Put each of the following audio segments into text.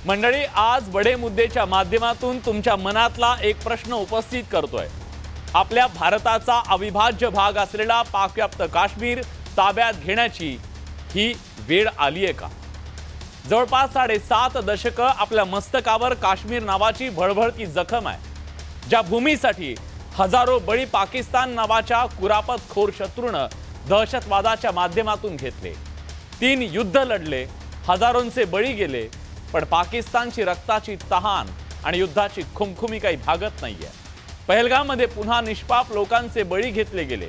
मंडळी, आज बडे मुद्देच्या माध्यमातून तुमच्या मनातला एक प्रश्न उपस्थित करतोय। आपल्या भारताचा अविभाज्य भाग असलेला पाकव्याप्त काश्मीर ताब्यात घेण्याची ही वेळ आली आहे का? जवळपास 7.5 दशक आपल्या मस्तकावर काश्मीर नावाची भळभळती जखम आहे, ज्या भूमीसाठी हजारो बळी पाकिस्तान नावाच्या कुरापतखोर शत्रूने दहशतवादाच्या माध्यमातून घेतले। 3 युद्ध लढले, हजारोंचे बळी गेले, पण पाकिस्तानची रक्ताची तहान आणि युद्धाची खुमखुमी काही भागत नाहीये। पहलगाममध्ये पुन्हा निष्पाप लोकांचे बळी घेतले गेले,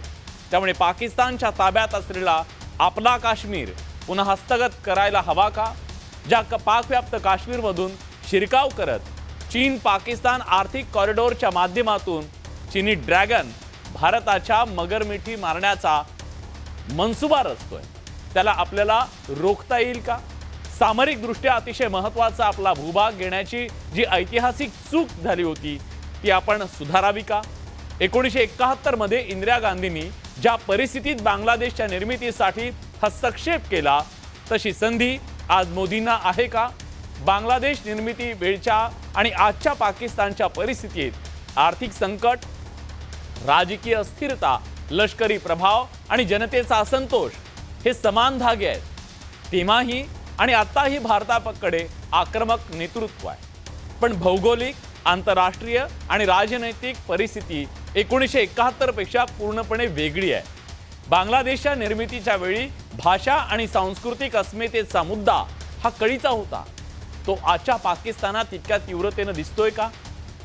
त्यामुळे पाकिस्तानच्या ताब्यात असलेला आपला काश्मीर पुन्हा हस्तगत करायला हवा का? ज्या पाकव्याप्त काश्मीरमधून शिरकाव करत चीन पाकिस्तान आर्थिक कॉरिडॉरच्या माध्यमातून चीनी ड्रॅगन भारताच्या मगरमिठी मारण्याचा मनसुबा रचतोय, त्याला आपल्याला रोखता येईल का? सामरिकदृष्ट्या अतिशय महत्त्वाचा आपला भूभाग घेण्याची जी ऐतिहासिक चूक झाली होती ती आपण सुधारावी का? 1971 मध्ये इंदिरा गांधींनी ज्या परिस्थितीत बांगलादेशच्या निर्मितीसाठी हस्तक्षेप केला, तशी संधी आज मोदींना आहे का? बांगलादेश निर्मिती वेळच्या आणि आजच्या पाकिस्तानच्या परिस्थितीत आर्थिक संकट, राजकीय अस्थिरता, लष्करी प्रभाव आणि जनतेचा असंतोष हे समान धागे आहेत। तेव्हाही आणि आताही भारताकडे आक्रमक नेतृत्व आहे, पण भौगोलिक, आंतरराष्ट्रीय आणि राजनैतिक परिस्थिती 1971 पेक्षा पूर्णपणे वेगळी आहे। बांगलादेशच्या निर्मितीच्या वेळी भाषा आणि सांस्कृतिक अस्मितेचा मुद्दा हा कळीचा होता, तो आजच्या पाकिस्तानात तितक्या तीव्रतेने दिसतोय का?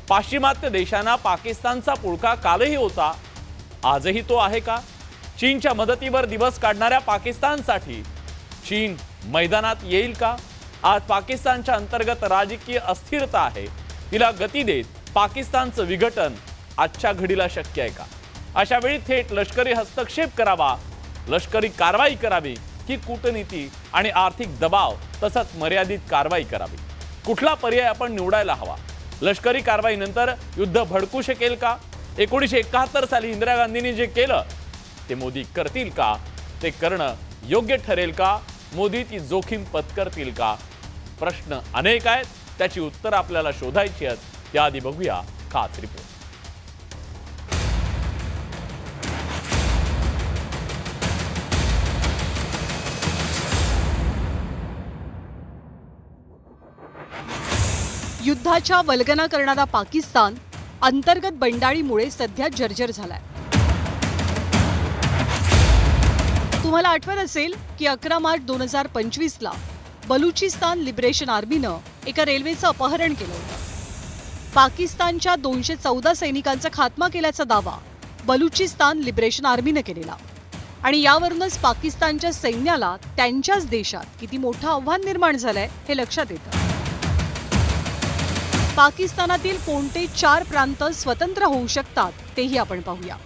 पाश्चिमात्य देशांना पाकिस्तानचा पुळका कालही होता, आजही तो आहे का? चीनच्या मदतीवर दिवस काढणाऱ्या पाकिस्तानसाठी चीन मैदानात येईल का? आज पाकिस्तानच्या अंतर्गत राजकीय अस्थिरता आहे, तिला गती देत पाकिस्तानचं विघटन आजच्या घडीला शक्य आहे का? अशा वेळी थेट लष्करी हस्तक्षेप करावा, लष्करी कारवाई करावी की कूटनीती आणि आर्थिक दबाव तसंच मर्यादित कारवाई करावी? कुठला पर्याय आपण निवडायला हवा? लष्करी कारवाईनंतर युद्ध भडकू शकेल का? 1971 साली इंदिरा गांधींनी जे केलं ते मोदी करतील का? ते करणं योग्य ठरेल का? मोदी ती जोखीम पत्करतील का? प्रश्न अनेक आहेत, त्याची उत्तर आपल्याला शोधायची आहेत। त्याआधी बघूया खास रिपोर्ट। युद्धाच्या वल्गना करणारा पाकिस्तान अंतर्गत बंडाळीमुळे सध्या जर्जर झालाय। तुम्हाला आठवत असेल की 11 मार्च 2025 ला बलुचिस्तान लिबरेशन आर्मीनं एका रेल्वेचं अपहरण केलं होतं। पाकिस्तानच्या 214 सैनिकांचा खात्मा केल्याचा दावा बलुचिस्तान लिबरेशन आर्मीनं केलेला आणि यावरूनच पाकिस्तानच्या सैन्याला त्यांच्याच देशात किती मोठं आव्हान निर्माण झालंय हे लक्षात येतं। पाकिस्तानातील कोणते 4 प्रांत स्वतंत्र होऊ शकतात तेही आपण पाहूया।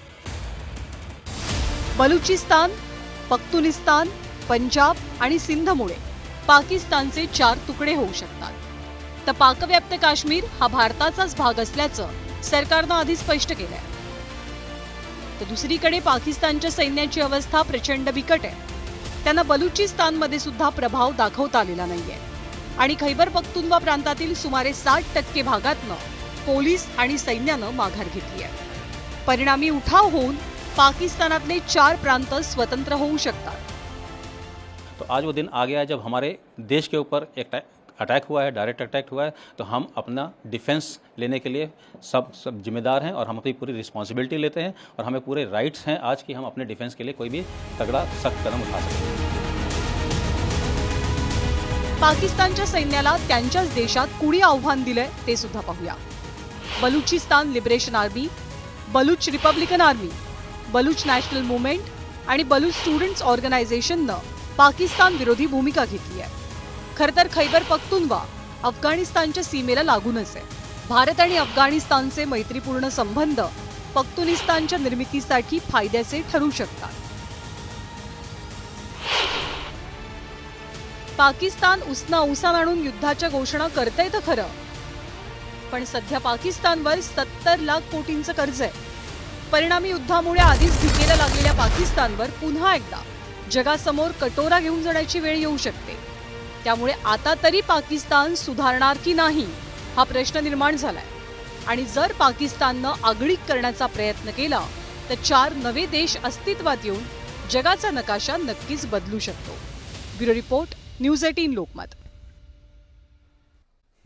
बलुचिस्तान, पख्तुनिस्तान, पंजाब आणि सिंधमुळे पाकिस्तानचे 4 तुकडे होऊ शकतात। तर पाकव्याप्त काश्मीर हा भारताचाच भाग असल्याचं सरकारनं आधी स्पष्ट केलंय। तर दुसरीकडे पाकिस्तानच्या सैन्याची अवस्था प्रचंड बिकट आहे। त्यांना बलुचिस्तानमध्ये सुद्धा प्रभाव दाखवता आलेला नाहीये आणि खैबर पख्तुनवा प्रांतातील सुमारे 60% भागातनं पोलीस आणि सैन्यानं माघार घेतली आहे। परिणामी उठाव होऊन पाकिस्तानातले 4 प्रांत स्वतंत्र होऊ शकतात। तो आज वो दिन आ गया है जब हमारे देश के ऊपर एक अटैक हुआ है, डायरेक्ट अटैक हुआ है, तो हम अपना डिफेंस लेने के लिए सब जिम्मेदार हैं और हम अपनी पूरी रिस्पॉन्सिबिलिटी लेते हैं और हमें पूरे राइट्स हैं आज कि हम अपने डिफेंस के लिए कोई भी तगड़ा सख्त कदम उठा सकते हैं। पाकिस्तानच्या सैन्याला त्यांच्याच देशात कुणी आव्हान दिलंय ते सुद्धा पाहूया। Balochistan liberation army, Baloch republican army, Baloch national movement आणि बलुच स्टुडंट्स ऑर्गनायझेशननं पाकिस्तान विरोधी भूमिका घेतली आहे। खरं तर खैबर पख्तुनवा अफगाणिस्तानच्या सीमेला लागूनच आहे। भारत आणि अफगाणिस्तानचे मैत्रीपूर्ण संबंध पख्तुनिस्तानच्या निर्मितीसाठी फायद्याचे ठरू शकतात। पाकिस्तान उसना उसा आणून युद्धाच्या घोषणा करतंय तर खरं, पण सध्या पाकिस्तानवर 70 लाख कोटींचं कर्ज आहे। परिणामी युद्धामुळे आधीच भीतीला लागलेल्या पाकिस्तानवर पुन्हा एकदा जगासमोर कटोरा घेऊन जाण्याची वेळ येऊ शकते। त्यामुळे आता तरी पाकिस्तान सुधारणार की नाही हा प्रश्न निर्माण झालाय. आणि जर पाकिस्ताननं आगळीक करण्याचा प्रयत्न केला तर 4 नवे देश अस्तित्वात येऊन जगाचा नकाशा नक्कीच बदलू शकतो. Bureau report, news 18 Lokmat.